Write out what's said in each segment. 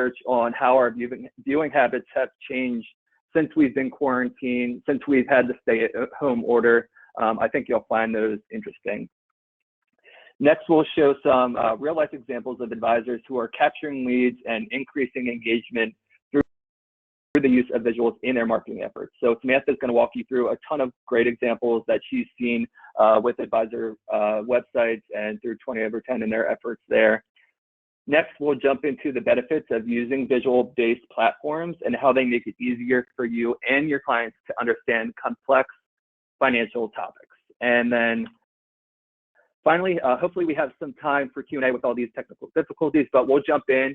research on how our viewing habits have changed since we've been quarantined, since we've had the stay-at-home order. I think you'll find those interesting. Next, we'll show some real-life examples of advisors who are capturing leads and increasing engagement through the use of visuals in their marketing efforts. So Samantha is going to walk you through a ton of great examples that she's seen with advisor websites and through 20 over 10 in their efforts there. Next, we'll jump into the benefits of using visual-based platforms and how they make it easier for you and your clients to understand complex financial topics. And then finally, hopefully we have some time for Q&A with all these technical difficulties, but we'll jump in.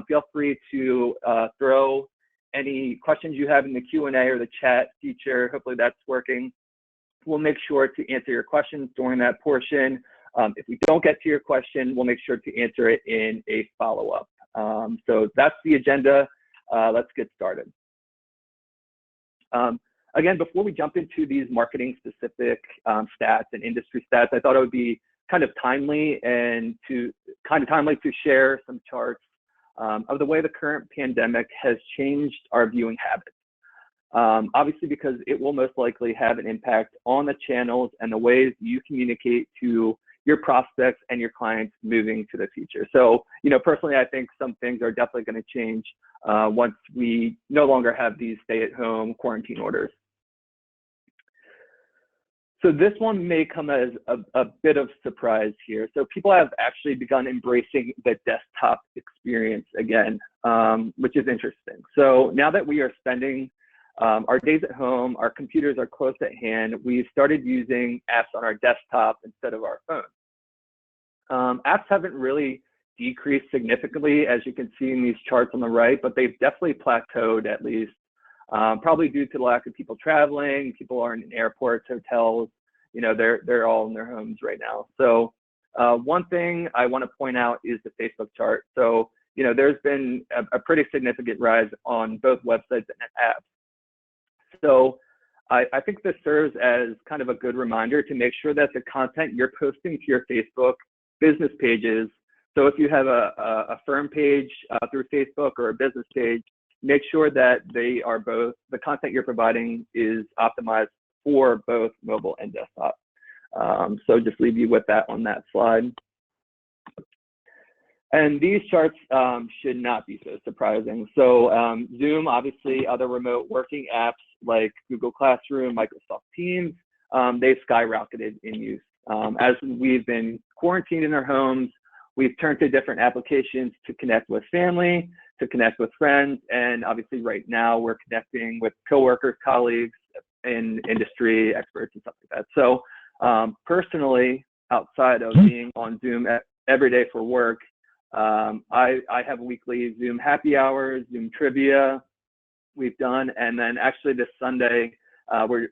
Feel free to throw any questions you have in the Q&A or the chat feature. Hopefully that's working. We'll make sure to answer your questions during that portion. If we don't get to your question, we'll make sure to answer it in a follow-up. So that's the agenda. Let's get started. Again, before we jump into these marketing specific stats and industry stats, I thought it would be kind of timely to share some charts of the way the current pandemic has changed our viewing habits. Obviously, because it will most likely have an impact on the channels and the ways you communicate to your prospects and your clients moving to the future. So, personally, I think some things are definitely going to change once we no longer have these stay-at-home quarantine orders. So this one may come as a bit of surprise here. So people have actually begun embracing the desktop experience again, which is interesting. So now that we are spending our days at home, our computers are close at hand, we've started using apps on our desktop instead of our phone. Apps haven't really decreased significantly, as you can see in these charts on the right, but they've definitely plateaued at least. Probably due to the lack of people traveling, people aren't in airports, hotels, they're all in their homes right now. So one thing I want to point out is the Facebook chart. So, there's been a pretty significant rise on both websites and apps. So I think this serves as kind of a good reminder to make sure that the content you're posting to your Facebook business pages, so if you have a firm page through Facebook or a business page, make sure that they are both, the content you're providing is optimized for both mobile and desktop. So just leave you with that on that slide. And these charts should not be so surprising. So Zoom, obviously, other remote working apps like Google Classroom, Microsoft Teams, they've skyrocketed in use. As we've been quarantined in our homes, we've turned to different applications to connect with family, to connect with friends, and obviously right now we're connecting with coworkers, colleagues, in industry experts and stuff like that. So personally, outside of being on Zoom every day for work, I have weekly Zoom happy hours, Zoom trivia we've done, and then actually this Sunday,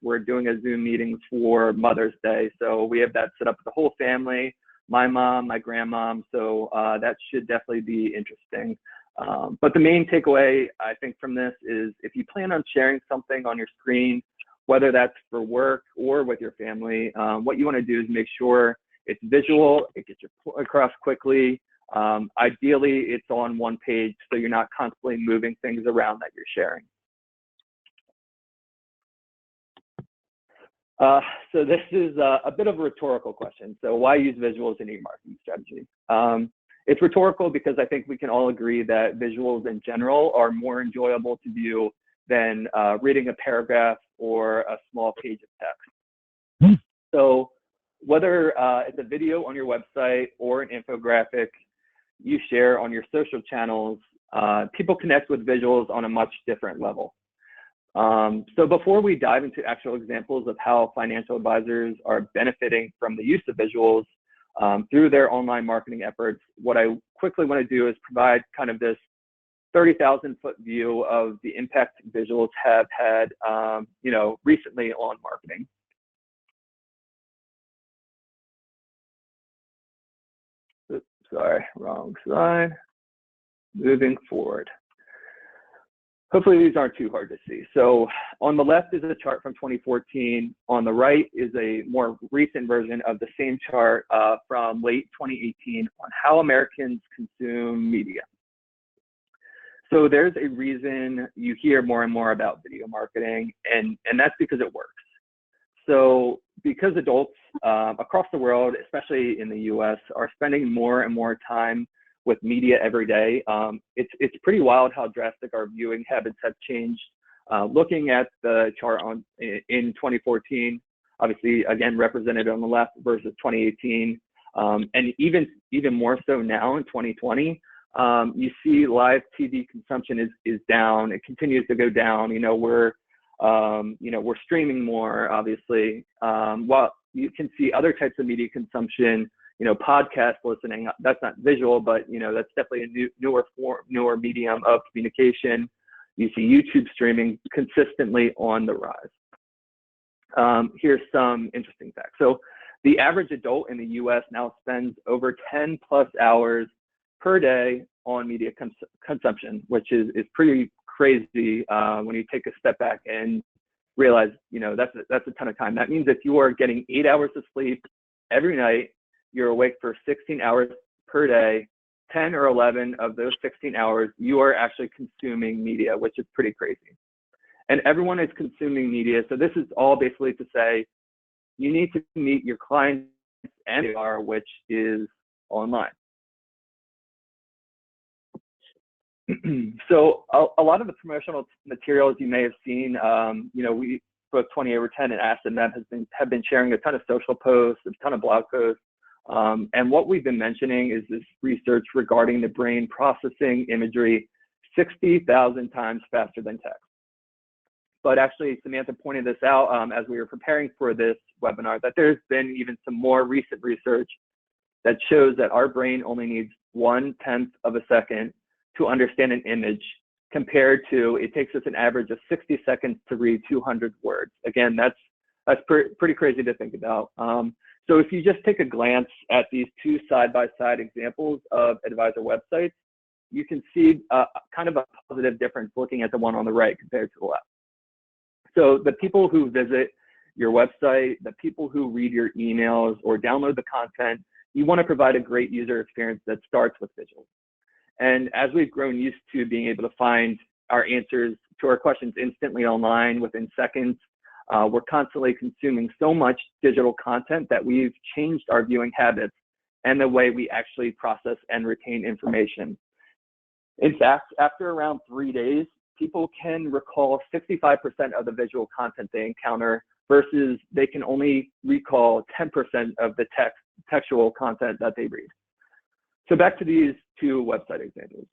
we're doing a Zoom meeting for Mother's Day. So we have that set up with the whole family, my mom, my grandmom, so that should definitely be interesting. But the main takeaway, I think, from this is if you plan on sharing something on your screen, whether that's for work or with your family, what you want to do is make sure it's visual, it gets across quickly. Ideally, it's on one page so you're not constantly moving things around that you're sharing. So this is a bit of a rhetorical question. So why use visuals in your marketing strategy? It's rhetorical because I think we can all agree that visuals in general are more enjoyable to view than reading a paragraph or a small page of text. So whether it's a video on your website or an infographic you share on your social channels, people connect with visuals on a much different level. So before we dive into actual examples of how financial advisors are benefiting from the use of visuals through their online marketing efforts, what I quickly want to do is provide kind of this 30,000-foot view of the impact visuals have had, recently on marketing. Oops, sorry, wrong slide. Moving forward. Hopefully these aren't too hard to see. So on the left is a chart from 2014. On the right is a more recent version of the same chart from late 2018 on how Americans consume media. So there's a reason you hear more and more about video marketing, and that's because it works. So because adults across the world, especially in the US, are spending more and more time with media every day, it's pretty wild how drastic our viewing habits have changed. Looking at the chart in 2014, obviously, again, represented on the left versus 2018, and even more so now in 2020, you see live TV consumption is down. It continues to go down. We're streaming more, obviously. While you can see other types of media consumption, podcast listening, that's not visual, but that's definitely a newer medium of communication. You see YouTube streaming consistently on the rise. Here's some interesting facts. So the average adult in the US now spends over 10 plus hours per day on media consumption, which is pretty crazy when you take a step back and realize, that's a ton of time. That means if you are getting 8 hours of sleep every night, you're awake for 16 hours per day, 10 or 11 of those 16 hours, you are actually consuming media, which is pretty crazy. And everyone is consuming media. So this is all basically to say, you need to meet your clients and they are, which is online. So a lot of the promotional materials you may have seen, we both 28/10 and Ask and have been sharing a ton of social posts, a ton of blog posts. And what we've been mentioning is this research regarding the brain processing imagery 60,000 times faster than text. But actually, Samantha pointed this out as we were preparing for this webinar, that there's been even some more recent research that shows that our brain only needs 1/10 of a second to understand an image, compared to it takes us an average of 60 seconds to read 200 words. Again, that's pretty crazy to think about. So if you just take a glance at these two side-by-side examples of advisor websites, you can see kind of a positive difference looking at the one on the right compared to the left. So the people who visit your website, the people who read your emails or download the content, you want to provide a great user experience that starts with visuals. And as we've grown used to being able to find our answers to our questions instantly online within seconds, we're constantly consuming so much digital content that we've changed our viewing habits and the way we actually process and retain information. In fact, after around 3 days, people can recall 65% of the visual content they encounter versus they can only recall 10% of the textual content that they read. So back to these two website examples.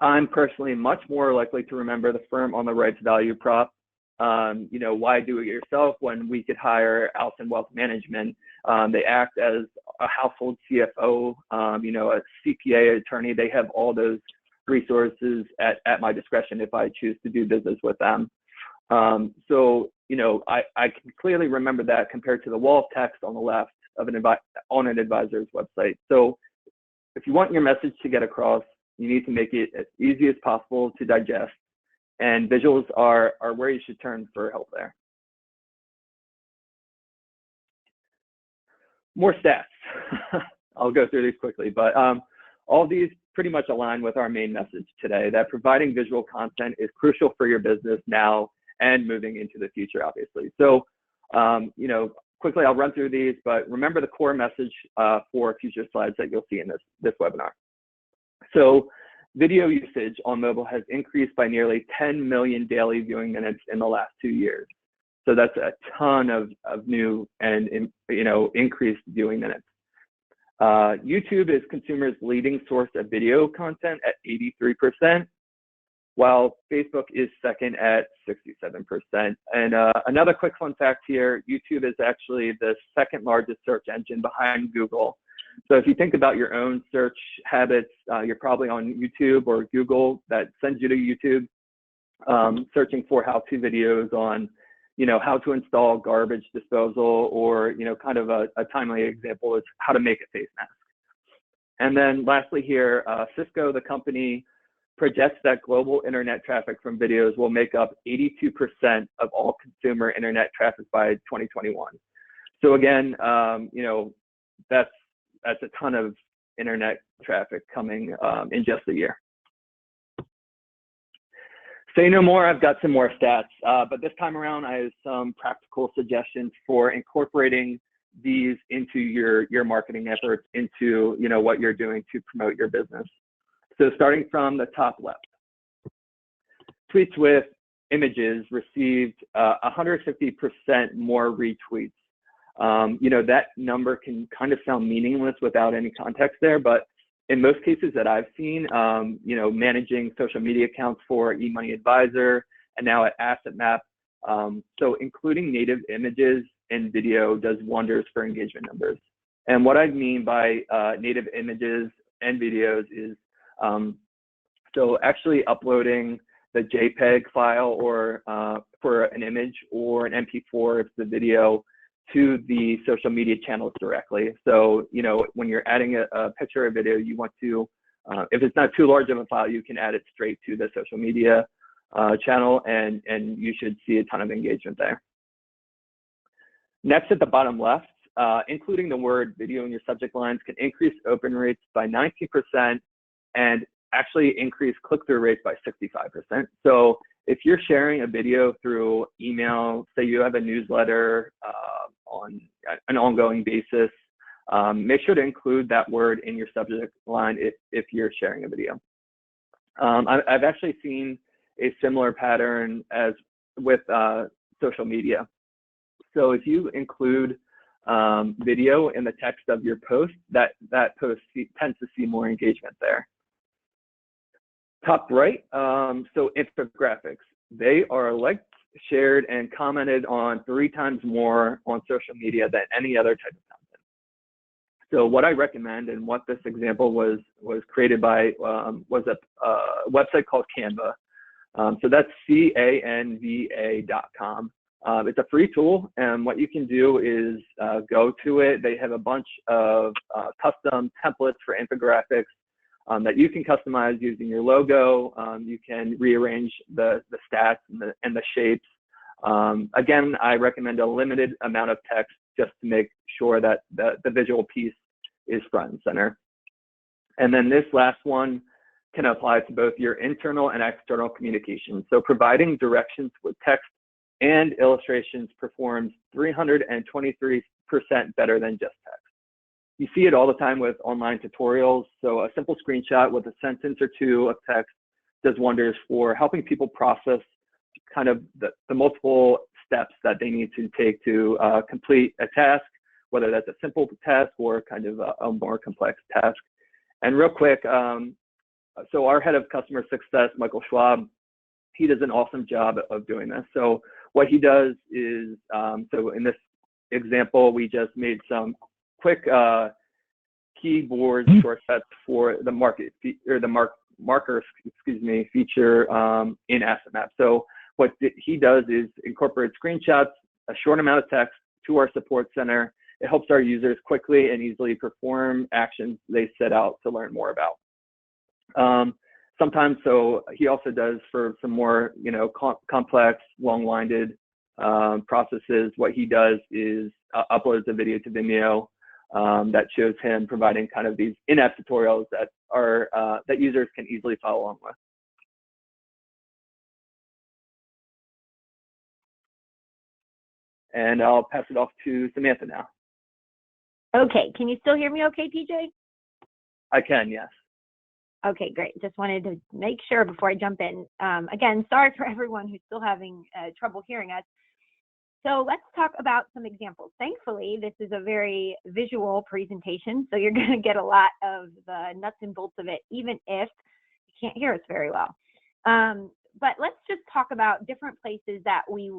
I'm personally much more likely to remember the firm on the right's value prop. Why do it yourself when we could hire Allison Wealth Management? They act as a household CFO, a CPA attorney. They have all those resources at my discretion if I choose to do business with them. So I can clearly remember that compared to the wall of text on the left of on an advisor's website. So if you want your message to get across, you need to make it as easy as possible to digest, and visuals are where you should turn for help there. More stats. I'll go through these quickly, but all these pretty much align with our main message today, that providing visual content is crucial for your business now and moving into the future, obviously. So, quickly, I'll run through these, but remember the core message for future slides that you'll see in this webinar. So video usage on mobile has increased by nearly 10 million daily viewing minutes in the last 2 years. So that's a ton of new and increased viewing minutes. YouTube is consumers' leading source of video content at 83%, while Facebook is second at 67%. And another quick fun fact here, YouTube is actually the second largest search engine behind Google. So if you think about your own search habits, you're probably on YouTube or Google that sends you to YouTube, searching for how-to videos on, how to install garbage disposal, or, kind of a timely example is how to make a face mask. And then lastly here, Cisco, the company, projects that global internet traffic from videos will make up 82% of all consumer internet traffic by 2021. So again, that's a ton of internet traffic coming in just a year. Say no more, I've got some more stats, but this time around I have some practical suggestions for incorporating these into your marketing efforts, into what you're doing to promote your business. So starting from the top left, tweets with images received 150% more retweets. That number can kind of sound meaningless without any context there, but in most cases that I've seen, managing social media accounts for eMoney Advisor and now at Asset Map, so including native images and video does wonders for engagement numbers. And what I mean by native images and videos is so actually uploading the JPEG file or for an image, or an MP4 if the video, to the social media channels directly. So, when you're adding a picture or video, you want to, if it's not too large of a file, you can add it straight to the social media channel, and you should see a ton of engagement there. Next, at the bottom left, including the word video in your subject lines can increase open rates by 19% and actually increase click-through rates by 65%. So if you're sharing a video through email, say you have a newsletter on an ongoing basis, make sure to include that word in your subject line if you're sharing a video. I've actually seen a similar pattern as with social media. So if you include video in the text of your post, that post tends to see more engagement there. Top right, so infographics. They are liked, shared, and commented on 3 times more on social media than any other type of content. So what I recommend, and what this example was created by, was a website called Canva. So that's canva.com. It's a free tool, and what you can do is go to it. They have a bunch of custom templates for infographics that you can customize using your logo. You can rearrange the stats and the shapes. Again, I recommend a limited amount of text just to make sure that the visual piece is front and center. And then this last one can apply to both your internal and external communication. So providing directions with text and illustrations performs 323% better than just text. You see it all the time with online tutorials. So a simple screenshot with a sentence or 2 of text does wonders for helping people process kind of the multiple steps that they need to take to complete a task, whether that's a simple task or kind of a more complex task. And real quick, so our head of customer success, Michael Schwab, he does an awesome job of doing this. So what he does is, so in this example, we just made some quick keyboard shortcuts for the markers, feature in Asset Map. So what he does is incorporate screenshots, a short amount of text to our support center. It helps our users quickly and easily perform actions they set out to learn more about. Sometimes, so he also does for some more, complex, long-winded processes. What he does is uploads a video to Vimeo that shows him providing kind of these in-app tutorials that are that users can easily follow along with. And I'll pass it off to Samantha now. Okay, can you still hear me okay, TJ? I can, yes. Okay, great. Just wanted to make sure before I jump in. Again, sorry for everyone who's still having trouble hearing us. So let's talk about some examples. Thankfully, this is a very visual presentation, so you're going to get a lot of the nuts and bolts of it, even if you can't hear us very well. But let's just talk about different places that we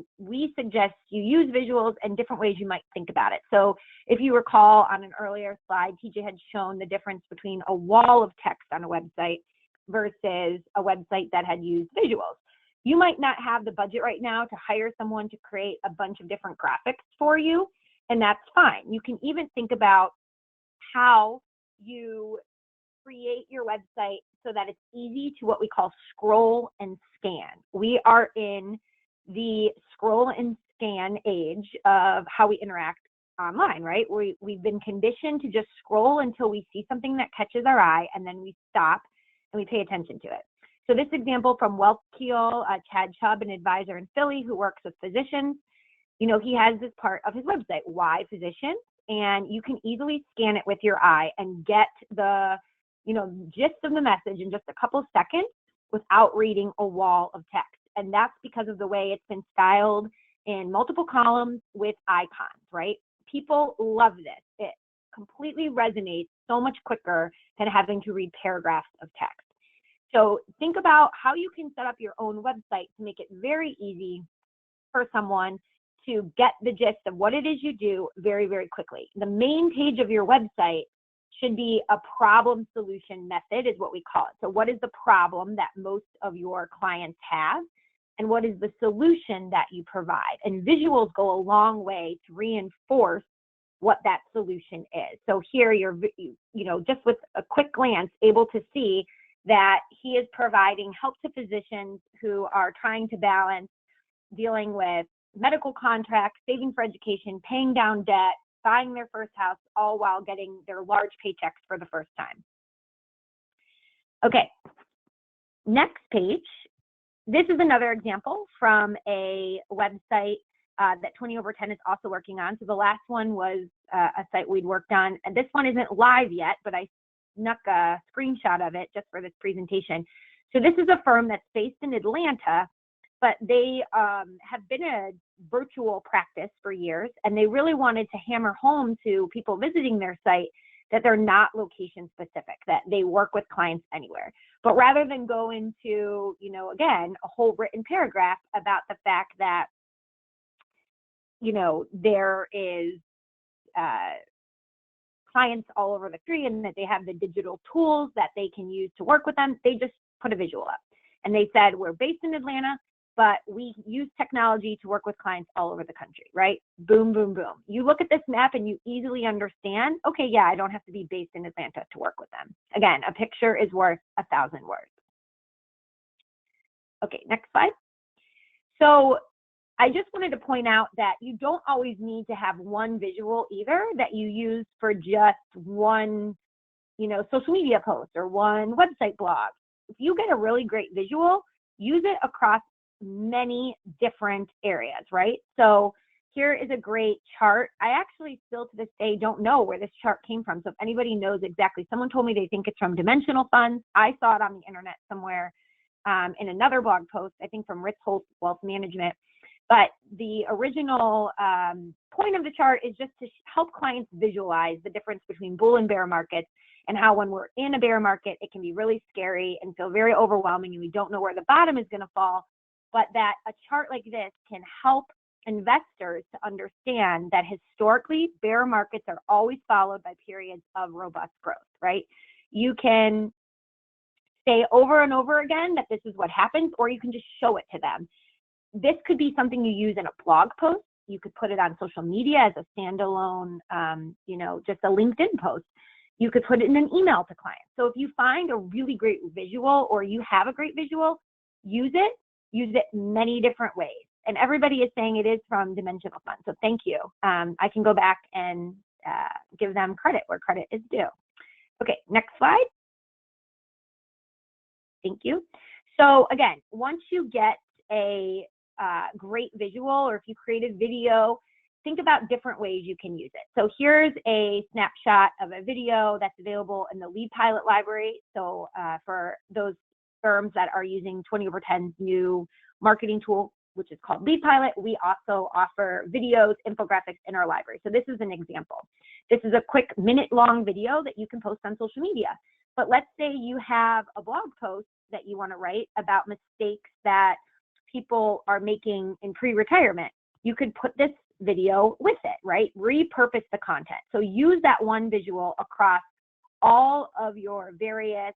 suggest you use visuals and different ways you might think about it. So if you recall on an earlier slide, TJ had shown the difference between a wall of text on a website versus a website that had used visuals. You might not have the budget right now to hire someone to create a bunch of different graphics for you, and that's fine. You can even think about how you create your website so that it's easy to what we call scroll and scan. We are in the scroll and scan age of how we interact online, right? We've been conditioned to just scroll until we see something that catches our eye, and then we stop and we pay attention to it. So this example from Wealth Keel, Chad Chubb, an advisor in Philly who works with physicians, you know, he has this part of his website, Why Physicians, and you can easily scan it with your eye and get the, you know, gist of the message in just a couple of seconds without reading a wall of text. And that's because of the way it's been styled in multiple columns with icons, right? People love this. It completely resonates so much quicker than having to read paragraphs of text. So think about how you can set up your own website to make it very easy for someone to get the gist of what it is you do very, very quickly. The main page of your website should be a problem solution method is what we call it. So what is the problem that most of your clients have? And what is the solution that you provide? And visuals go a long way to reinforce what that solution is. So here you're, you know, just with a quick glance, able to see that he is providing help to physicians who are trying to balance dealing with medical contracts, saving for education, paying down debt, buying their first house, all while getting their large paychecks for the first time. Okay, next page. This is another example from a website that 20 over 10 is also working on. So the last one was a site we'd worked on, and this one isn't live yet, but I snuck a screenshot of it just for this presentation. So this is a firm that's based in Atlanta, but they have been a virtual practice for years, and they really wanted to hammer home to people visiting their site that they're not location specific, that they work with clients anywhere. But rather than go into, you know, again, a whole written paragraph about the fact that, you know, there is clients all over the country and that they have the digital tools that they can use to work with them, they just put a visual up. And they said, we're based in Atlanta, but we use technology to work with clients all over the country, right? Boom, boom, boom. You look at this map and you easily understand, okay, yeah, I don't have to be based in Atlanta to work with them. Again, a picture is worth 1,000 words. Okay, next slide. So I just wanted to point out that you don't always need to have one visual either that you use for just one, you know, social media post or one website blog. If you get a really great visual, use it across many different areas, right? So here is a great chart. I actually still to this day don't know where this chart came from. So if anybody knows exactly, someone told me they think it's from Dimensional Funds. I saw it on the internet somewhere in another blog post, I think from Ritz Holt Wealth Management. But the original point of the chart is just to help clients visualize the difference between bull and bear markets, and how when we're in a bear market, it can be really scary and feel very overwhelming and we don't know where the bottom is going to fall. But that a chart like this can help investors to understand that historically bear markets are always followed by periods of robust growth, right? You can say over and over again that this is what happens, or you can just show it to them. This could be something you use in a blog post. You could put it on social media as a standalone, you know, just a LinkedIn post. You could put it in an email to clients. So if you find a really great visual or you have a great visual, use it many different ways. And everybody is saying it is from Dimensional Fund. So thank you. I can go back and give them credit where credit is due. Okay, next slide. Thank you. So again, once you get a great visual, or if you created video, think about different ways you can use it. So here's a snapshot of a video that's available in the Lead Pilot library. So for those firms that are using 20 over 10's new marketing tool, which is called Lead Pilot, we also offer videos, infographics in our library. So this is an example. This is a quick minute-long video that you can post on social media. But let's say you have a blog post that you want to write about mistakes that people are making in pre-retirement. You could put this video with it, right? Repurpose the content. So use that one visual across all of your various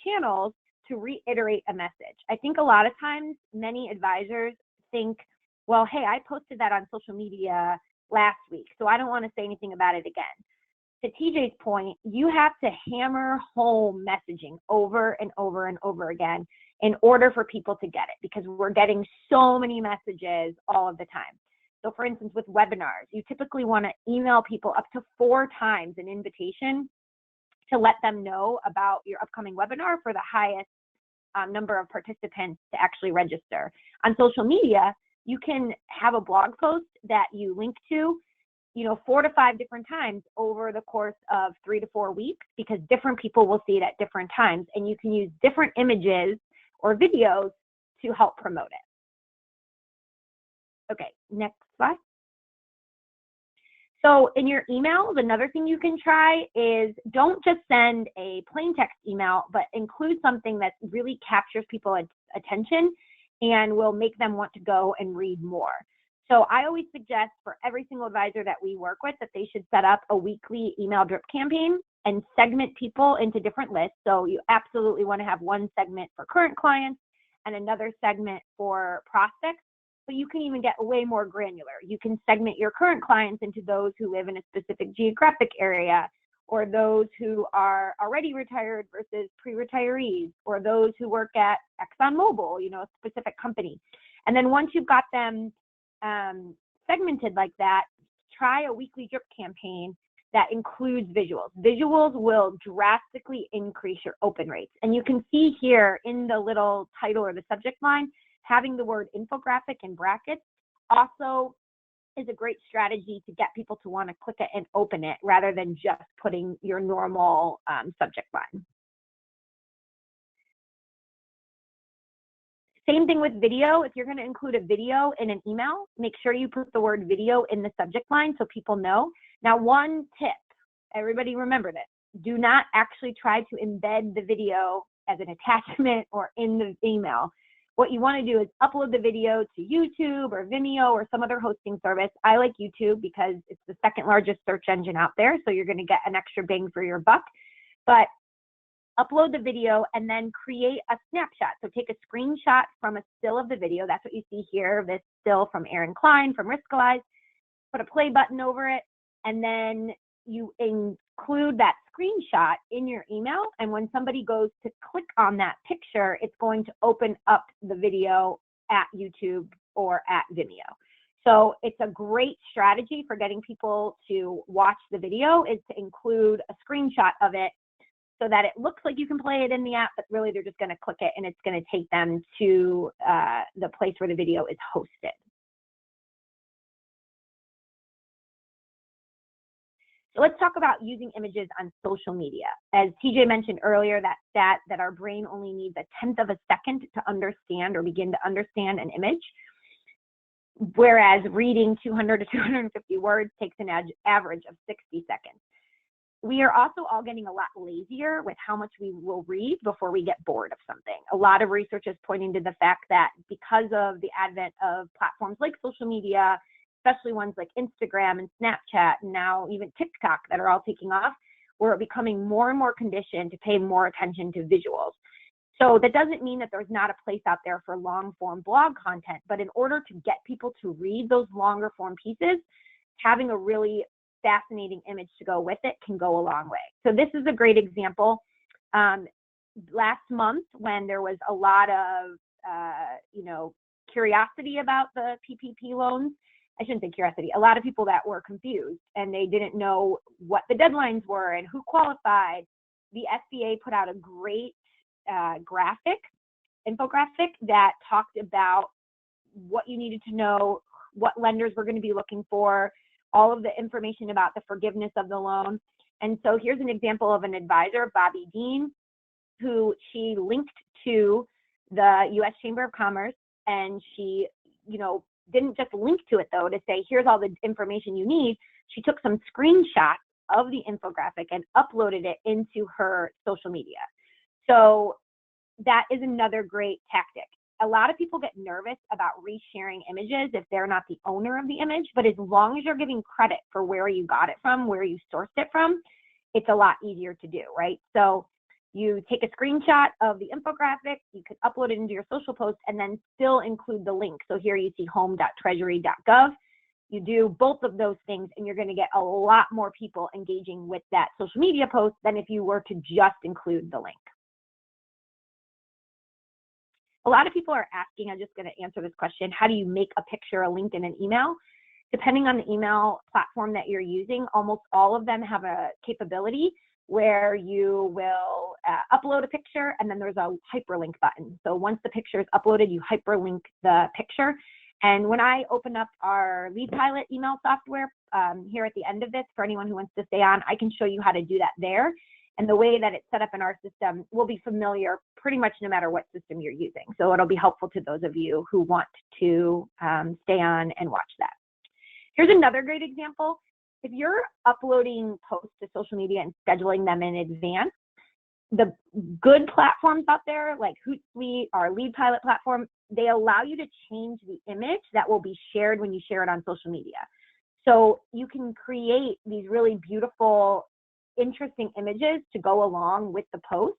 channels to reiterate a message. I think a lot of times many advisors think, well, hey, I posted that on social media last week, so I don't want to say anything about it again. To TJ's point, you have to hammer home messaging over and over and over again in order for people to get it, because we're getting so many messages all of the time. So for instance, with webinars, you typically want to email people up to 4 times an invitation to let them know about your upcoming webinar for the highest number of participants to actually register. On social media, you can have a blog post that you link to, 4 to 5 different times over the course of 3 to 4 weeks, because different people will see it at different times, and you can use different images or videos to help promote it. Okay, next slide. So in your emails, another thing you can try is don't just send a plain text email, but include something that really captures people's attention and will make them want to go and read more. So I always suggest for every single advisor that we work with that they should set up a weekly email drip campaign and segment people into different lists. So you absolutely want to have one segment for current clients and another segment for prospects. But you can even get way more granular. You can segment your current clients into those who live in a specific geographic area, or those who are already retired versus pre-retirees, or those who work at ExxonMobil, a specific company. And then once you've got them segmented like that, try a weekly drip campaign that includes visuals. Visuals will drastically increase your open rates. And you can see here in the little title or the subject line, having the word infographic in brackets also is a great strategy to get people to want to click it and open it rather than just putting your normal subject line. Same thing with video. If you're going to include a video in an email, make sure you put the word video in the subject line so people know. Now, one tip, everybody remember this, do not actually try to embed the video as an attachment or in the email. What you want to do is upload the video to YouTube or Vimeo or some other hosting service. I like YouTube because it's the second largest search engine out there, so you're going to get an extra bang for your buck. But upload the video and then create a snapshot. So take a screenshot from a still of the video. That's what you see here, this still from Aaron Klein from Riskalyze. Put a play button over it, and then you include that screenshot in your email. And when somebody goes to click on that picture, it's going to open up the video at YouTube or at Vimeo. So it's a great strategy for getting people to watch the video is to include a screenshot of it so that it looks like you can play it in the app, but really they're just going to click it and it's going to take them to the place where the video is hosted. So let's talk about using images on social media. As TJ mentioned earlier, that our brain only needs 1/10 of a second to understand or begin to understand an image, whereas reading 200 to 250 words takes an average of 60 seconds. We are also all getting a lot lazier with how much we will read before we get bored of something. A lot of research is pointing to the fact that because of the advent of platforms like social media, especially ones like Instagram and Snapchat, and now even TikTok that are all taking off, we're becoming more and more conditioned to pay more attention to visuals. So that doesn't mean that there's not a place out there for long form blog content, but in order to get people to read those longer form pieces, having a really fascinating image to go with it can go a long way. So this is a great example. Last month, when there was a lot of, curiosity about the PPP loans, I shouldn't say curiosity, a lot of people that were confused and they didn't know what the deadlines were and who qualified. The SBA put out a great infographic that talked about what you needed to know, what lenders were going to be looking for, all of the information about the forgiveness of the loan. And so here's an example of an advisor, Bobby Dean, who she linked to the U.S. Chamber of Commerce, and she, didn't just link to it though to say, here's all the information you need. She took some screenshots of the infographic and uploaded it into her social media. So that is another great tactic. A lot of people get nervous about resharing images if they're not the owner of the image, but as long as you're giving credit for where you got it from, where you sourced it from, it's a lot easier to do, right? So you take a screenshot of the infographic, you could upload it into your social post and then still include the link. So here you see home.treasury.gov. You do both of those things and you're going to get a lot more people engaging with that social media post than if you were to just include the link. A lot of people are asking, I'm just going to answer this question, how do you make a picture, a link in an email? Depending on the email platform that you're using, almost all of them have a capability where you will upload a picture, and then there's a hyperlink button. So once the picture is uploaded, you hyperlink the picture. And when I open up our Lead Pilot email software here at the end of this, for anyone who wants to stay on, I can show you how to do that there. And the way that it's set up in our system will be familiar pretty much no matter what system you're using. So it'll be helpful to those of you who want to stay on and watch that. Here's another great example. If you're uploading posts to social media and scheduling them in advance, the good platforms out there like Hootsuite, our Lead Pilot platform, they allow you to change the image that will be shared when you share it on social media. So you can create these really beautiful, interesting images to go along with the post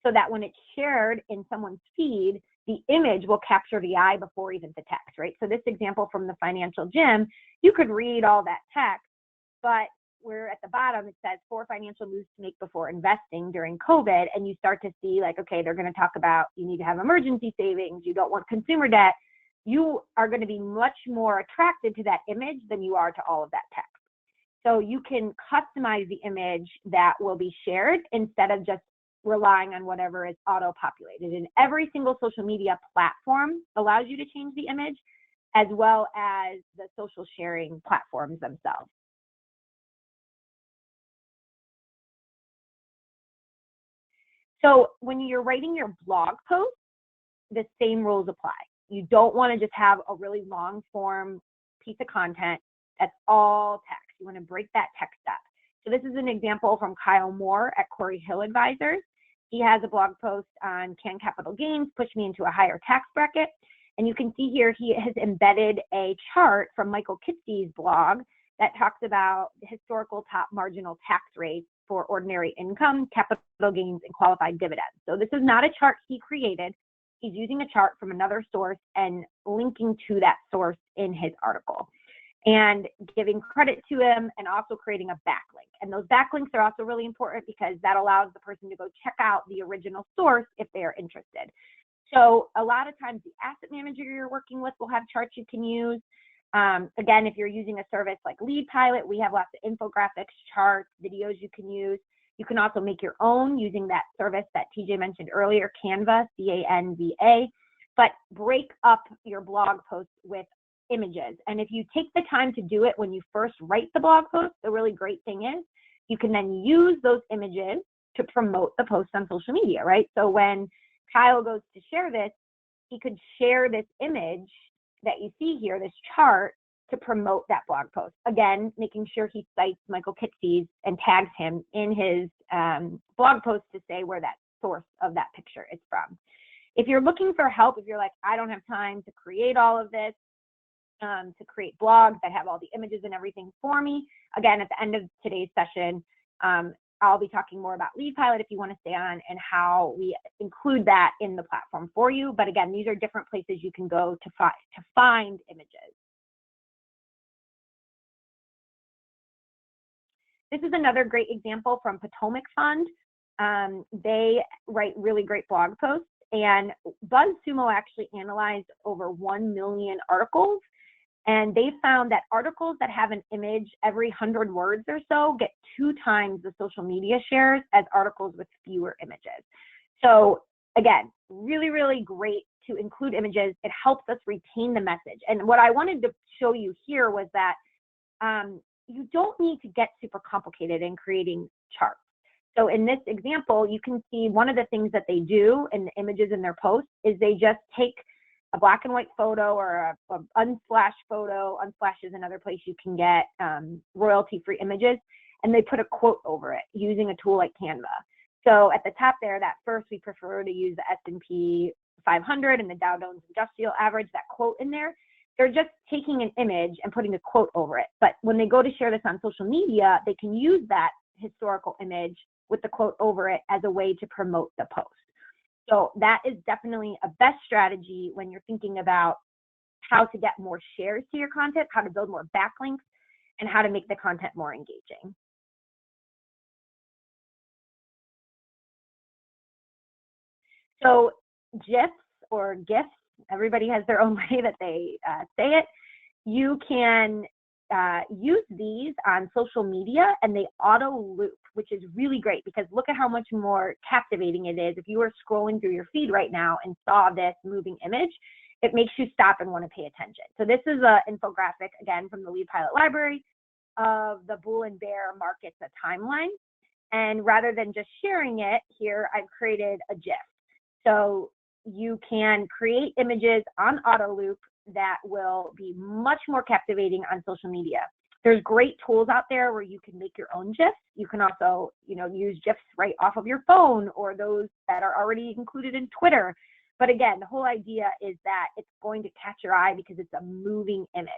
so that when it's shared in someone's feed, the image will capture the eye before even the text, right? So this example from the financial gym, you could read all that text, but where at the bottom it says 4 financial moves to make before investing during COVID, and you start to see like, okay, they're going to talk about you need to have emergency savings, you don't want consumer debt. You are going to be much more attracted to that image than you are to all of that text. So you can customize the image that will be shared instead of just relying on whatever is auto-populated. And every single social media platform allows you to change the image, as well as the social sharing platforms themselves. So when you're writing your blog post, the same rules apply. You don't want to just have a really long form piece of content that's all text. You want to break that text up. So this is an example from Kyle Moore at Corey Hill Advisors. He has a blog post on Can Capital Gains push me into a higher tax bracket? And you can see here he has embedded a chart from Michael Kitce's blog that talks about the historical top marginal tax rates for ordinary income, capital gains, and qualified dividends. So this is not a chart he created. He's using a chart from another source and linking to that source in his article and giving credit to him and also creating a backlink. And those backlinks are also really important because that allows the person to go check out the original source if they are interested. So a lot of times the asset manager you're working with will have charts you can use. Again, if you're using a service like Lead Pilot, we have lots of infographics, charts, videos you can use. You can also make your own using that service that TJ mentioned earlier, Canva, C-A-N-V-A, but break up your blog posts with images. And if you take the time to do it when you first write the blog post, the really great thing is you can then use those images to promote the post on social media, right? So when Kyle goes to share this, he could share this image that you see here, this chart, to promote that blog post. Again, making sure he cites Michael Kitce's and tags him in his blog post to say where that source of that picture is from. If you're looking for help, if you're like, I don't have time to create all of this, to create blogs that have all the images and everything for me, again, at the end of today's session, I'll be talking more about Lead Pilot if you want to stay on and how we include that in the platform for you. But again, these are different places you can go to find images. This is another great example from Potomac Fund. They write really great blog posts, and BuzzSumo actually analyzed over 1 million articles, and they found that articles that have an image every 100 words or so get 2 times the social media shares as articles with fewer images. So again, really, really great to include images. It helps us retain the message. And what I wanted to show you here was that you don't need to get super complicated in creating charts. So in this example, you can see one of the things that they do in the images in their posts is they just take a black and white photo or a unsplash photo. Unsplash is another place you can get royalty-free images, and they put a quote over it using a tool like Canva. So at the top there, that first, we prefer to use the S&P 500 and the Dow Jones Industrial Average, that quote in there. They're just taking an image and putting a quote over it. But when they go to share this on social media, they can use that historical image with the quote over it as a way to promote the post. So that is definitely a best strategy when you're thinking about how to get more shares to your content, how to build more backlinks, and how to make the content more engaging. So GIFs or GIFs, everybody has their own way that they say it. You can use these on social media, and they auto loop, which is really great because look at how much more captivating it is. If you were scrolling through your feed right now and saw this moving image, it makes you stop and want to pay attention. So this is an infographic, again, from the Lead Pilot Library of the bull and bear markets, a timeline. And rather than just sharing it here, I've created a GIF. So you can create images on auto loop that will be much more captivating on social media. There's great tools out there where you can make your own GIFs. You can also, use GIFs right off of your phone or those that are already included in Twitter. But again, the whole idea is that it's going to catch your eye because it's a moving image.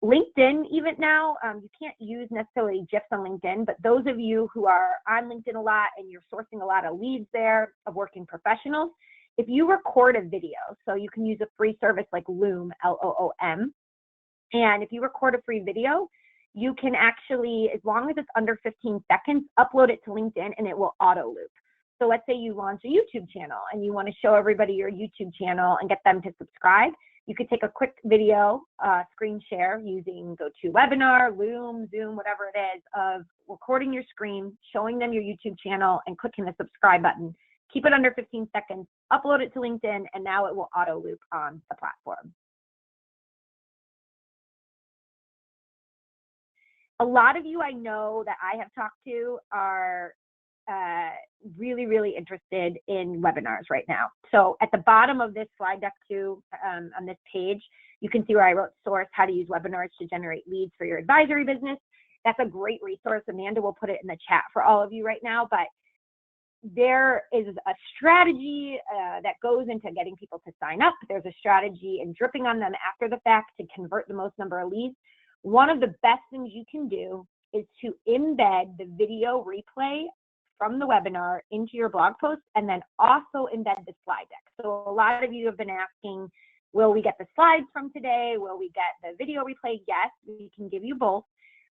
LinkedIn, even now, you can't use necessarily GIFs on LinkedIn, but those of you who are on LinkedIn a lot and you're sourcing a lot of leads there of working professionals, if you record a video, so you can use a free service like Loom, L-O-O-M, and if you record a free video, you can actually, as long as it's under 15 seconds, upload it to LinkedIn and it will auto loop. So let's say you launch a YouTube channel and you want to show everybody your YouTube channel and get them to subscribe. You could take a quick video, screen share using GoToWebinar, Loom, Zoom, whatever it is, of recording your screen, showing them your YouTube channel, and clicking the subscribe button. Keep it under 15 seconds, upload it to LinkedIn, and now it will auto loop on the platform. A lot of you I know that I have talked to are really, really interested in webinars right now. So at the bottom of this slide deck too, on this page, you can see where I wrote source, how to use webinars to generate leads for your advisory business. That's a great resource. Amanda will put it in the chat for all of you right now, but there is a strategy that goes into getting people to sign up. There's a strategy in dripping on them after the fact to convert the most number of leads. One of the best things you can do is to embed the video replay from the webinar into your blog post and then also embed the slide deck. So a lot of you have been asking, will we get the slides from today? Will we get the video replay? Yes, we can give you both.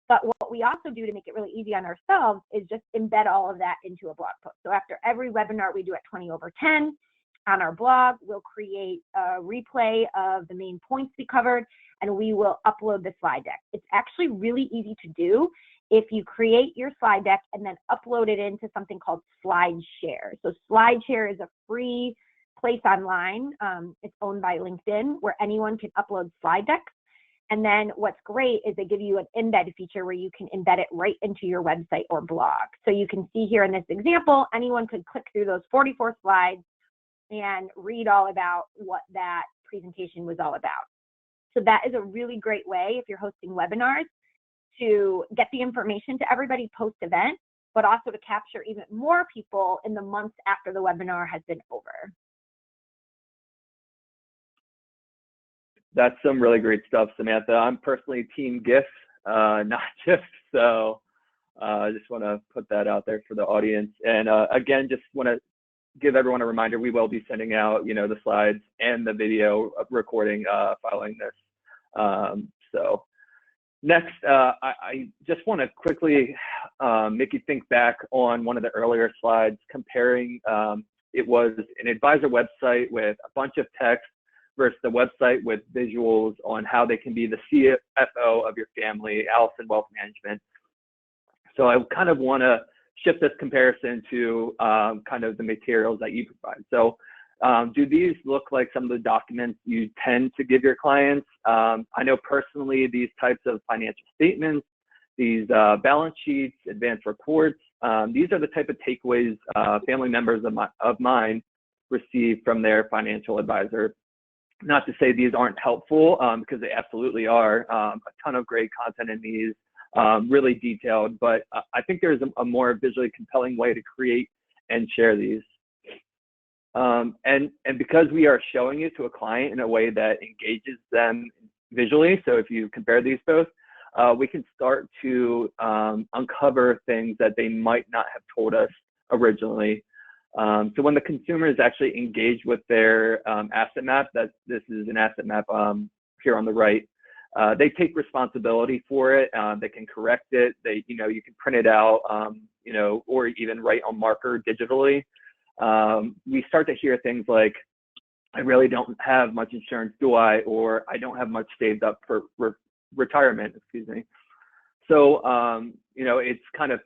But what we also do to make it really easy on ourselves is just embed all of that into a blog post. So after every webinar we do at 20/10 on our blog, we'll create a replay of the main points we covered, and we will upload the slide deck. It's actually really easy to do if you create your slide deck and then upload it into something called SlideShare. So SlideShare is a free place online. It's owned by LinkedIn where anyone can upload slide decks. And then what's great is they give you an embed feature where you can embed it right into your website or blog. So you can see here in this example, anyone could click through those 44 slides and read all about what that presentation was all about. So that is a really great way if you're hosting webinars to get the information to everybody post-event, but also to capture even more people in the months after the webinar has been over. That's some really great stuff, Samantha. I'm personally team GIF, not GIF, so I just want to put that out there for the audience. And again, just want to give everyone a reminder, we will be sending out, the slides and the video recording following this. So next, I just want to quickly make you think back on one of the earlier slides comparing, it was an advisor website with a bunch of text versus the website with visuals on how they can be the CFO of your family, Allison Wealth Management. So I kind of want to shift this comparison to kind of the materials that you provide. So do these look like some of the documents you tend to give your clients? I know personally these types of financial statements, these balance sheets, advanced reports, these are the type of takeaways family members of mine receive from their financial advisor. Not to say these aren't helpful, because they absolutely are. A ton of great content in these, really detailed, but I think there's a more visually compelling way to create and share these. And because we are showing it to a client in a way that engages them visually, so if you compare these both, we can start to uncover things that they might not have told us originally. So when the consumer is actually engaged with their asset map, this is an asset map here on the right, they take responsibility for it. They can correct it. You can print it out, or even write on marker digitally. We start to hear things like, I really don't have much insurance, do I? Or I don't have much saved up for retirement, excuse me. So, you know, it's kind of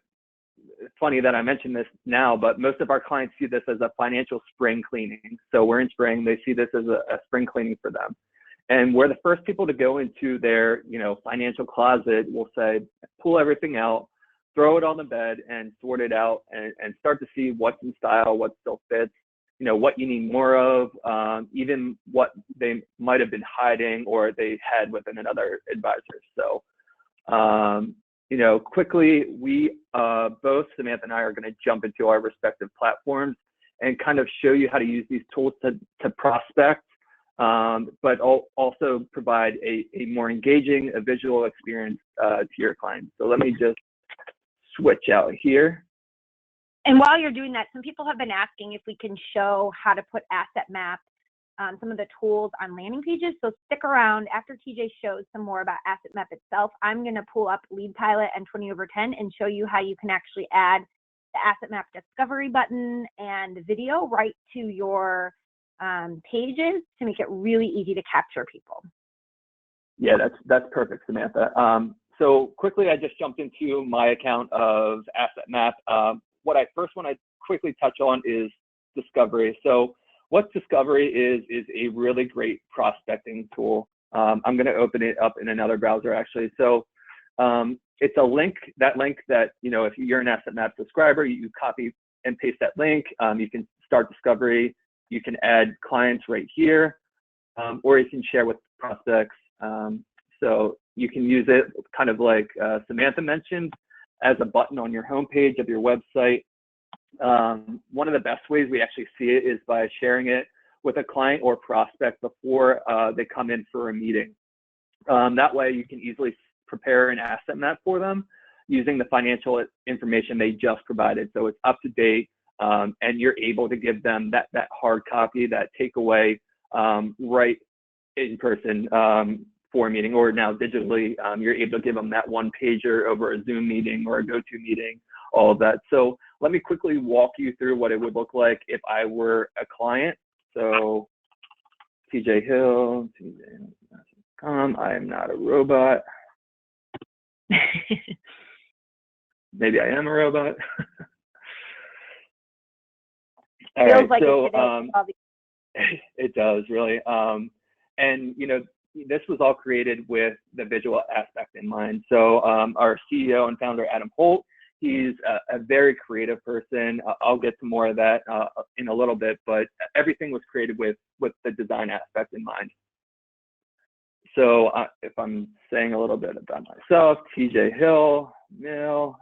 funny that I mentioned this now, but most of our clients see this as a financial spring cleaning. So we're in spring, they see this as a spring cleaning for them. And we're the first people to go into their, you know, financial closet. We'll say, pull everything out, throw it on the bed and sort it out and start to see what's in style, what still fits, you know, what you need more of, even what they might have been hiding or they had within another advisor. So, you know, quickly, we both, Samantha and I, are going to jump into our respective platforms and kind of show you how to use these tools to prospect, but also provide a more engaging, a visual experience to your clients. So let me just switch out here. And while you're doing that, some people have been asking if we can show how to put asset map, some of the tools on landing pages. So stick around. After TJ shows some more about asset map itself, I'm going to pull up Lead Pilot and 20/10 and show you how you can actually add the asset map discovery button and the video right to your pages to make it really easy to capture people. Yeah, that's perfect, Samantha. So quickly, I just jumped into my account of asset map. What I first want to quickly touch on is discovery. So what discovery is a really great prospecting tool. I'm going to open it up in another browser actually. So it's a link that, you know, if you're an asset map subscriber, you copy and paste that link. You can start discovery. You can add clients right here, or you can share with prospects. So you can use it kind of like Samantha mentioned as a button on your homepage of your website. One of the best ways we actually see it is by sharing it with a client or prospect before they come in for a meeting. That way you can easily prepare an asset map for them using the financial information they just provided. So it's up to date, and you're able to give them that hard copy, that takeaway right in person for a meeting, or now digitally, you're able to give them that one pager over a Zoom meeting or a GoTo meeting, all of that. So let me quickly walk you through what it would look like if I were a client. So TJ Hill, TJ.com, I am not a robot. Maybe I am a robot. All right, like so it does really. And you know, this was all created with the visual aspect in mind. So our CEO and founder, Adam Holt, he's a very creative person. I'll get to more of that in a little bit, but everything was created with the design aspect in mind. So if I'm saying a little bit about myself, TJ Hill, male,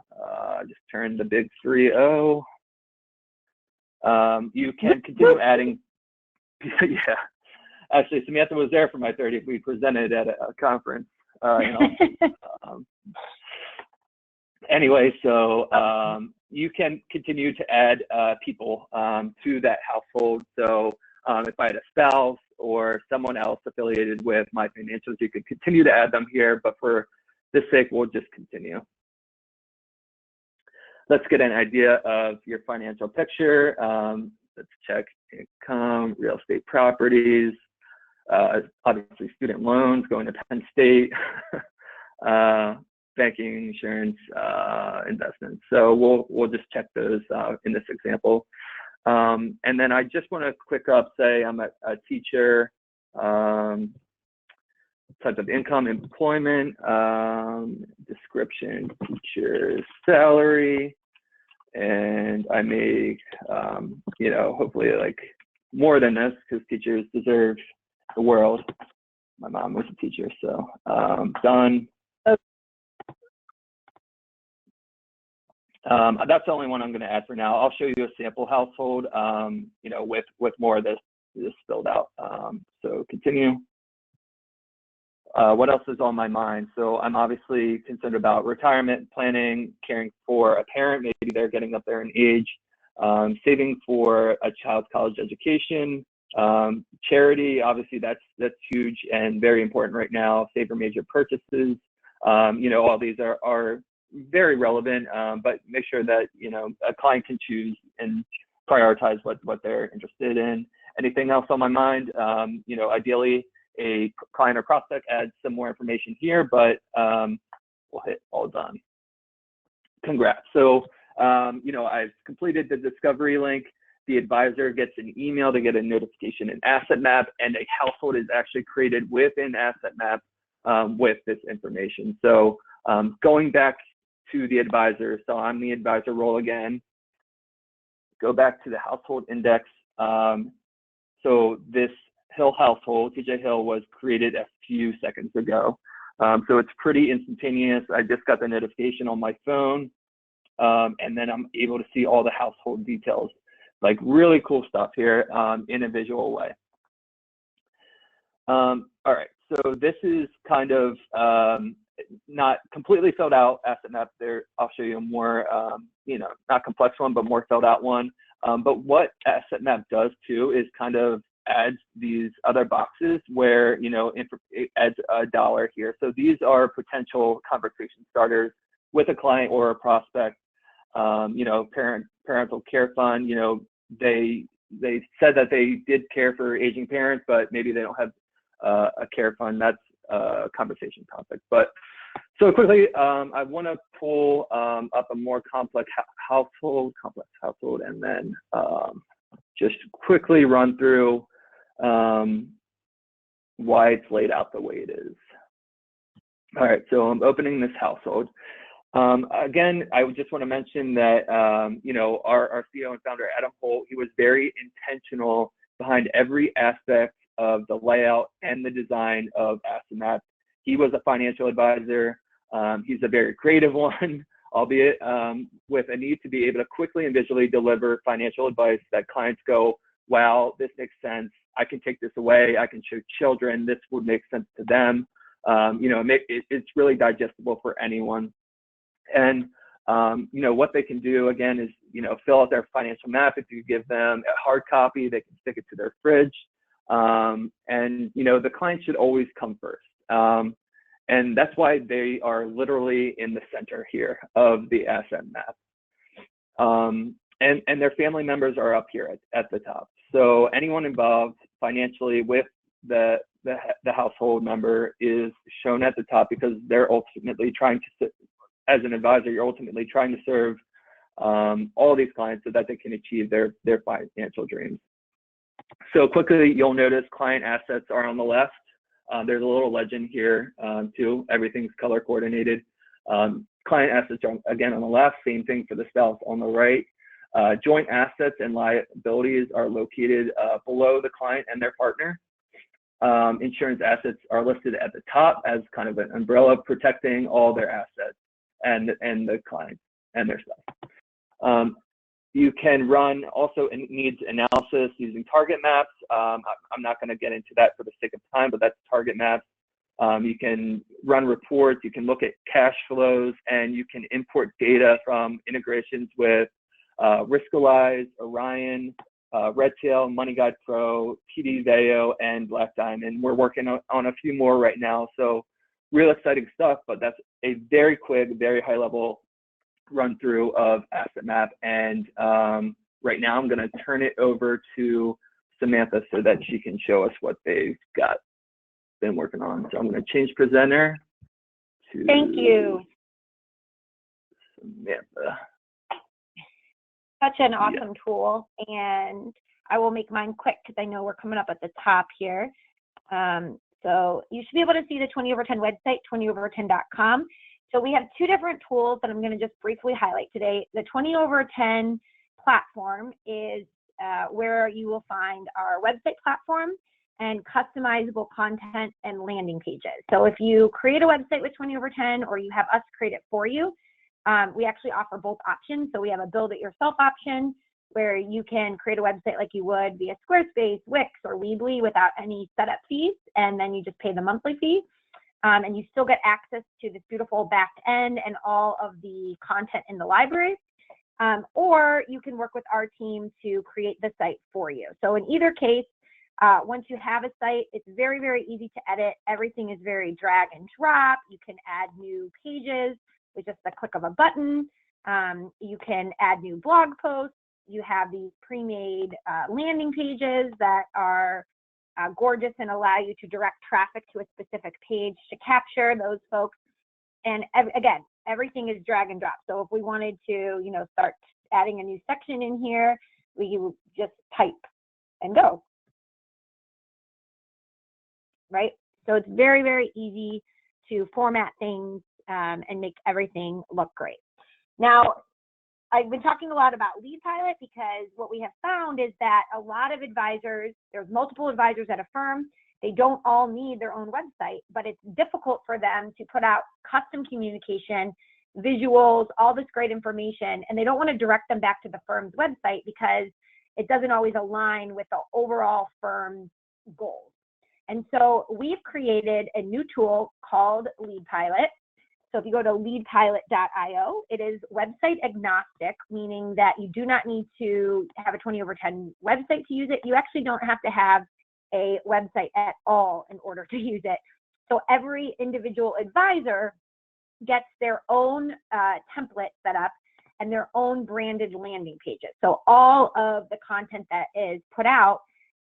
just turned the big 3-0. You can continue adding, yeah. Actually, Samantha was there for my 30th. We presented at a conference. You know. Anyway, so you can continue to add people to that household. So if I had a spouse or someone else affiliated with My Financials, you could continue to add them here. But for this sake, we'll just continue. Let's get an idea of your financial picture. Let's check income, real estate properties. Obviously student loans, going to Penn State, banking, insurance, investments. So we'll just check those in this example. And then I just want to quick up say I'm a teacher, type of income, employment, description, teacher salary, and I make, you know, hopefully like more than this because teachers deserve the world. My mom was a teacher, so done. That's the only one I'm going to add for now. I'll show you a sample household, you know, with more of this spelled out. So continue. What else is on my mind? So I'm obviously concerned about retirement planning, caring for a parent, maybe they're getting up there in age, saving for a child's college education, charity, obviously that's huge and very important right now. Save for major purchases. You know, all these are very relevant, but make sure that, you know, a client can choose and prioritize what they're interested in. Anything else on my mind? You know, ideally, a client or prospect adds some more information here, but we'll hit all done. Congrats. So, I've completed the discovery link. The advisor gets an email to get a notification in Asset Map, and a household is actually created within Asset Map with this information. So going back to the advisor, so I'm the advisor role again. Go back to the household index. So this Hill household, TJ Hill, was created a few seconds ago. So it's pretty instantaneous. I just got the notification on my phone, and then I'm able to see all the household details. Like really cool stuff here in a visual way. All right, so this is kind of not completely filled out Asset Map there. I'll show you a more, not complex one, but more filled out one. But what Asset Map does too is kind of adds these other boxes where, it adds $1 here. So these are potential conversation starters with a client or a prospect. Parental care fund, they said that they did care for aging parents, but maybe they don't have a care fund. That's a conversation topic. But so quickly, I want to pull up a more complex household, and then just quickly run through why it's laid out the way it is. All right, so I'm opening this household. Again, I would just want to mention that, our CEO and founder, Adam Holt, he was very intentional behind every aspect of the layout and the design of Asset Map. He was a financial advisor. He's a very creative one, albeit with a need to be able to quickly and visually deliver financial advice that clients go, wow, this makes sense. I can take this away. I can show children. This would make sense to them. It's really digestible for anyone. And, what they can do, again, is, fill out their financial map. If you give them a hard copy, they can stick it to their fridge. The client should always come first. And that's why they are literally in the center here of the Asset Map. And their family members are up here at the top. So anyone involved financially with the household member is shown at the top, because they're ultimately trying to, as an advisor, you're ultimately trying to serve all these clients so that they can achieve their financial dreams. So quickly, you'll notice client assets are on the left. There's a little legend here too. Everything's color coordinated. Client assets are, again, on the left. Same thing for the spouse on the right. Joint assets and liabilities are located below the client and their partner. Insurance assets are listed at the top as kind of an umbrella protecting all their assets and the client and their stuff. You can run also needs analysis using target maps. I'm not going to get into that for the sake of time, but that's target maps. You can run reports, you can look at cash flows, and you can import data from integrations with Riskalyze, Orion, Redtail, Money Guide Pro, TD Vayo, and Black Diamond. We're working on a few more right now, so real exciting stuff, but that's a very quick, very high level run through of Asset Map. And right now I'm going to turn it over to Samantha so that she can show us what they've been working on. So I'm going to change presenter to Thank you. Samantha. Such an awesome tool, and I will make mine quick because I know we're coming up at the top here. So you should be able to see the 20over10 website, 20over10.com. So we have two different tools that I'm going to just briefly highlight today. The 20over10 platform is where you will find our website platform and customizable content and landing pages. So if you create a website with 20over10 or you have us create it for you, we actually offer both options. So we have a build it yourself option where you can create a website like you would via Squarespace, Wix, or Weebly without any setup fees, and then you just pay the monthly fee. And you still get access to this beautiful back end and all of the content in the library. Or you can work with our team to create the site for you. So in either case, once you have a site, it's very, very easy to edit. Everything is very drag and drop. You can add new pages with just the click of a button. You can add new blog posts. You have these pre-made landing pages that are gorgeous and allow you to direct traffic to a specific page to capture those folks. And again, everything is drag and drop. So if we wanted to, start adding a new section in here, we would just type and go, right? So it's very, very easy to format things and make everything look great. Now, I've been talking a lot about Lead Pilot because what we have found is that a lot of advisors, there's multiple advisors at a firm, they don't all need their own website, but it's difficult for them to put out custom communication, visuals, all this great information, and they don't want to direct them back to the firm's website because it doesn't always align with the overall firm's goals. And so we've created a new tool called Lead Pilot. So if you go to leadpilot.io, it is website agnostic, meaning that you do not need to have a 20/10 website to use it. You actually don't have to have a website at all in order to use it. So every individual advisor gets their own template set up and their own branded landing pages. So all of the content that is put out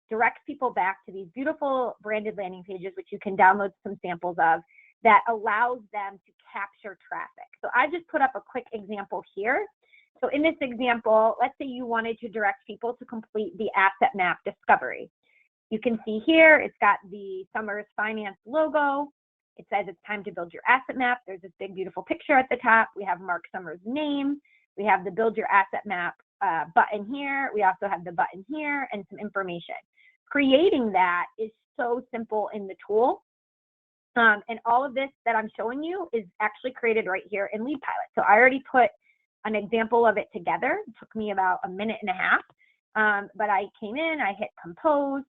directs people back to these beautiful branded landing pages, which you can download some samples of, that allows them to capture traffic. So I just put up a quick example here. So in this example, let's say you wanted to direct people to complete the asset map discovery. You can see here, it's got the Summers Finance logo. It says it's time to build your asset map. There's this big, beautiful picture at the top. We have Mark Summers' name. We have the Build Your Asset Map button here. We also have the button here and some information. Creating that is so simple in the tool. And all of this that I'm showing you is actually created right here in Lead Pilot. So I already put an example of it together. It took me about a minute and a half. But I came in, I hit compose.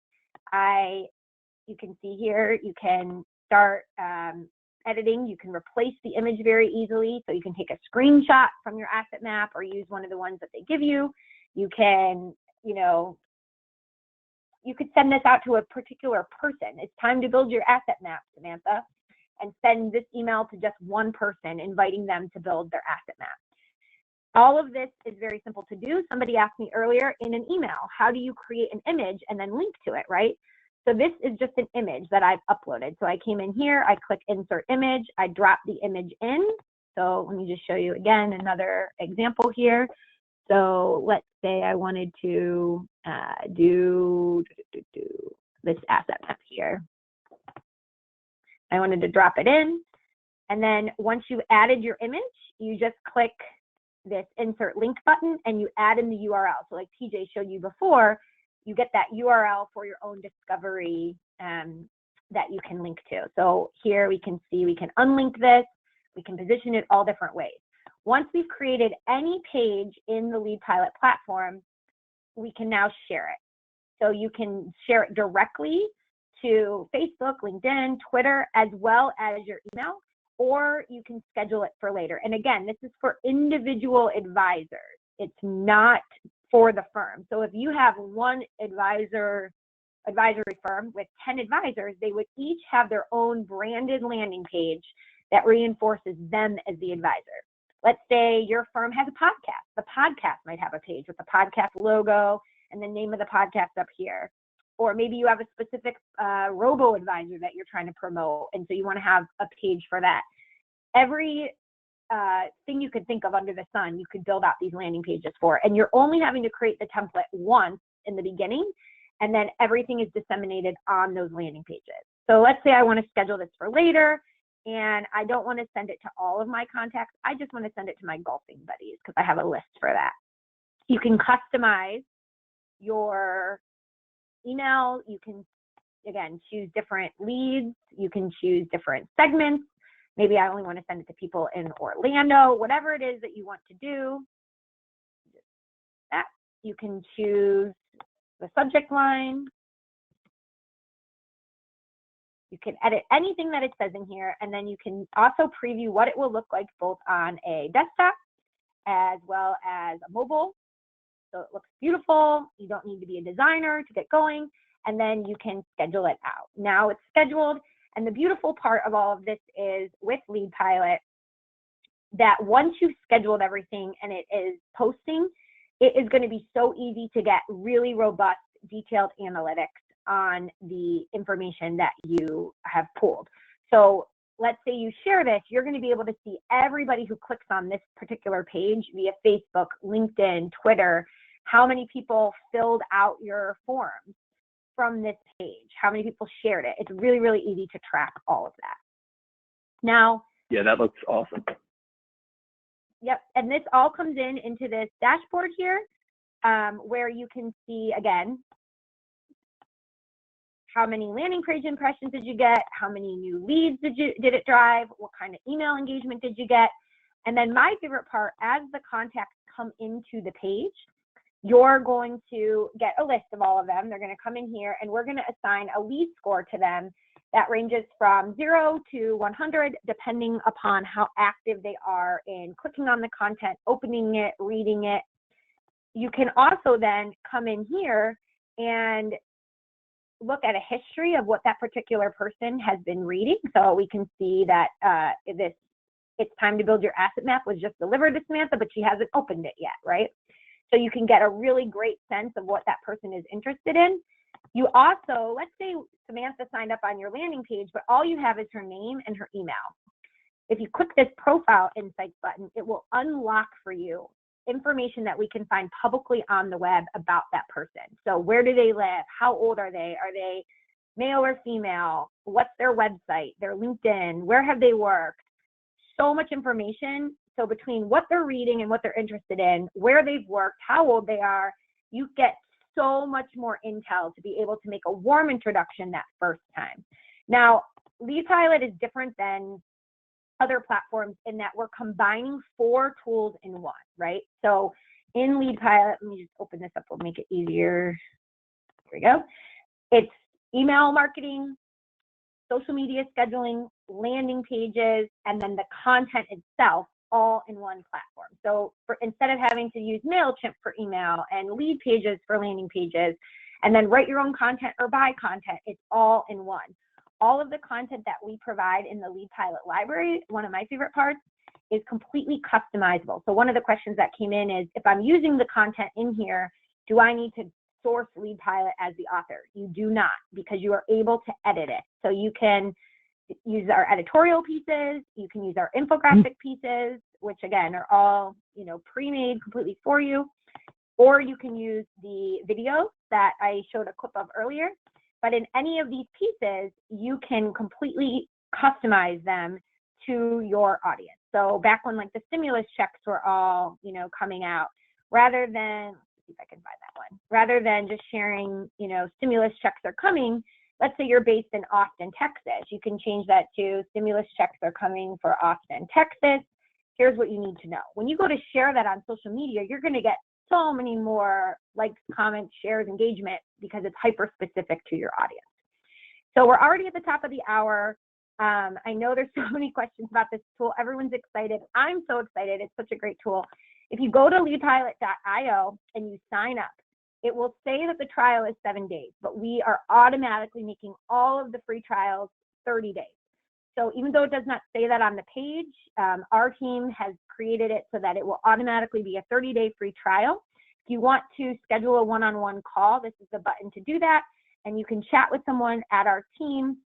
You can see here, you can start editing. You can replace the image very easily. So you can take a screenshot from your asset map or use one of the ones that they give you. You can, you could send this out to a particular person. It's time to build your asset map, Samantha, and send this email to just one person, inviting them to build their asset map. All of this is very simple to do. Somebody asked me earlier in an email, how do you create an image and then link to it, right? So this is just an image that I've uploaded. So I came in here, I click insert image, I drop the image in. So let me just show you again another example here. So let's say I wanted to do this asset map here. I wanted to drop it in. And then once you've added your image, you just click this insert link button and you add in the URL. So like TJ showed you before, you get that URL for your own discovery that you can link to. So here we can see we can unlink this. We can position it all different ways. Once we've created any page in the Lead Pilot platform, we can now share it. So you can share it directly to Facebook, LinkedIn, Twitter, as well as your email, or you can schedule it for later. And again, this is for individual advisors. It's not for the firm. So if you have one advisory firm with 10 advisors, they would each have their own branded landing page that reinforces them as the advisor. Let's say your firm has a podcast. The podcast might have a page with the podcast logo and the name of the podcast up here. Or maybe you have a specific robo-advisor that you're trying to promote, and so you want to have a page for that. Every thing you could think of under the sun, you could build out these landing pages for. And you're only having to create the template once in the beginning, and then everything is disseminated on those landing pages. So let's say I want to schedule this for later, and I don't want to send it to all of my contacts. I just want to send it to my golfing buddies because I have a list for that. You can customize your email. You can, again, choose different leads. You can choose different segments. Maybe I only want to send it to people in Orlando, whatever it is that you want to do. That. You can choose the subject line. You can edit anything that it says in here, and then you can also preview what it will look like both on a desktop as well as a mobile. So it looks beautiful. You don't need to be a designer to get going, and then you can schedule it out. Now it's scheduled, and the beautiful part of all of this is with Lead Pilot that once you've scheduled everything and it is posting, it is going to be so easy to get really robust, detailed analytics on the information that you have pulled. So let's say you share this, you're going to be able to see everybody who clicks on this particular page via Facebook, LinkedIn, Twitter, how many people filled out your forms from this page, how many people shared it. It's really, really easy to track all of that. Now, yeah, that looks awesome. Yep, and this all comes into this dashboard here, where you can see, again, how many landing page impressions did you get, how many new leads did it drive, what kind of email engagement did you get, and then my favorite part, as the contacts come into the page, you're going to get a list of all of them. They're going to come in here, and we're going to assign a lead score to them that ranges from 0 to 100, depending upon how active they are in clicking on the content, opening it, reading it. You can also then come in here and look at a history of what that particular person has been reading. So we can see that It's Time to Build Your Asset Map was just delivered to Samantha, but she hasn't opened it yet, right? So you can get a really great sense of what that person is interested in. You also, let's say Samantha signed up on your landing page, but all you have is her name and her email. If you click this Profile Insights button, it will unlock for you information that we can find publicly on the web about that person. So where do they live? How old are they? Are they male or female? What's their website, their LinkedIn? Where have they worked? So much information. So between what they're reading and what they're interested in, where they've worked, how old they are, you get so much more intel to be able to make a warm introduction that first time. Now, Lead Pilot is different than other platforms in that we're combining 4 tools in one, right? So in Lead Pilot, let me just open this up, we'll make it easier. Here we go. It's email marketing, social media scheduling, landing pages, and then the content itself all in one platform. So instead of having to use MailChimp for email and Lead Pages for landing pages, and then write your own content or buy content, it's all in one. All of the content that we provide in the Lead Pilot library, one of my favorite parts, is completely customizable. So one of the questions that came in is, if I'm using the content in here, do I need to source Lead Pilot as the author? You do not, because you are able to edit it. So you can use our editorial pieces, you can use our infographic pieces, which again are all, pre-made completely for you, or you can use the video that I showed a clip of earlier. But in any of these pieces, you can completely customize them to your audience. So back when like the stimulus checks were all, coming out, rather than, let's see if I can find that one, rather than just sharing, stimulus checks are coming, let's say you're based in Austin, Texas, you can change that to stimulus checks are coming for Austin, Texas. Here's what you need to know. When you go to share that on social media, you're going to get so many more likes, comments, shares, engagement, because it's hyper specific to your audience. So we're already at the top of the hour. I know there's so many questions about this tool. Everyone's excited. I'm so excited. It's such a great tool. If you go to leadpilot.io and you sign up, it will say that the trial is 7 days, but we are automatically making all of the free trials 30 days. So even though it does not say that on the page, our team has created it so that it will automatically be a 30-day free trial. If you want to schedule a one-on-one call, this is the button to do that. And you can chat with someone at our team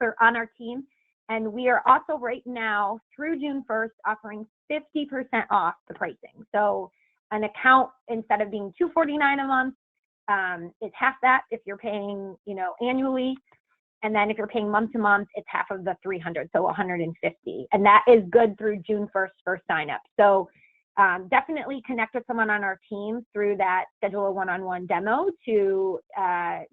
or on our team. And we are also right now through June 1st offering 50% off the pricing. So an account, instead of being $249 a month, is half that if you're paying, annually. And then if you're paying month to month, it's half of the 300, so 150. And that is good through June 1st for sign up. So definitely connect with someone on our team through that schedule a one-on-one demo to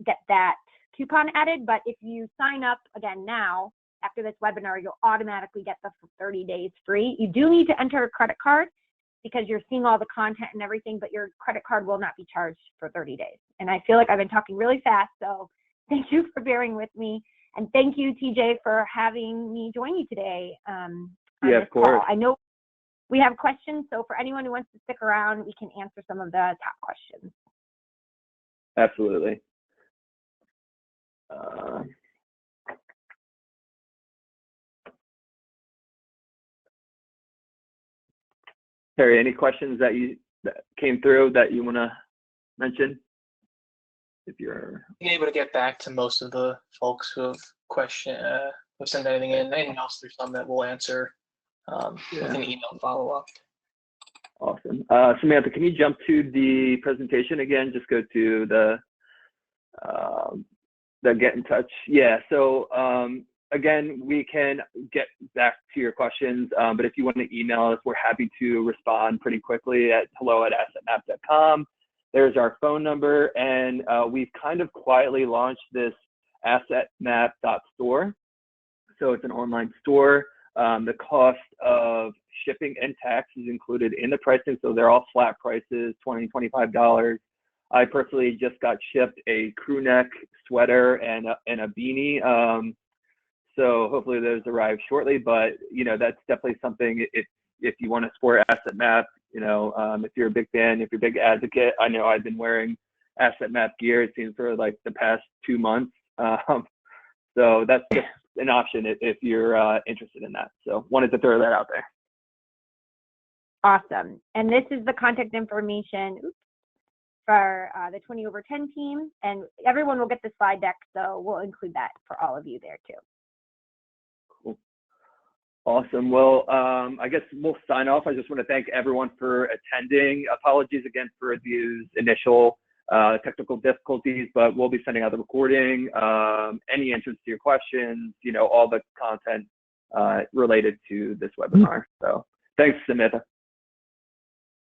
get that coupon added. But if you sign up again now, after this webinar, you'll automatically get the 30 days free. You do need to enter a credit card because you're seeing all the content and everything, but your credit card will not be charged for 30 days. And I feel like I've been talking really fast, so thank you for bearing with me. And thank you, TJ, for having me join you today. Yeah, of course. I know we have questions, so for anyone who wants to stick around, we can answer some of the top questions. Absolutely. Terry, any questions that came through that you want to mention? if you're being able to get back to most of the folks who have who sent anything in. Anything else, there's some that we'll answer with an email follow-up. Awesome. Samantha, can you jump to the presentation again? Just go to the get in touch. Yeah, so again, we can get back to your questions, but if you want to email us, we're happy to respond pretty quickly at hello@assetmap.com. There's our phone number, and we've kind of quietly launched this assetmap.store. So it's an online store. The cost of shipping and tax is included in the pricing, so they're all flat prices, $20, $25. I personally just got shipped a crew neck sweater and a beanie. So hopefully those arrive shortly, but that's definitely something if you want to support Asset Map, if you're a big fan, if you're a big advocate. I know I've been wearing Asset Map gear, it seems, for like the past 2 months. So that's just an option if you're interested in that. So wanted to throw that out there. Awesome. And this is the contact information for the 20 over 10 team, and everyone will get the slide deck, so we'll include that for all of you there too. Cool. Awesome. Well, I guess we'll sign off. I just want to thank everyone for attending. Apologies again for these initial technical difficulties, but we'll be sending out the recording, any answers to your questions, all the content related to this webinar. So thanks, Samantha.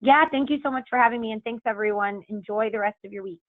Yeah, thank you so much for having me, and thanks everyone. Enjoy the rest of your week.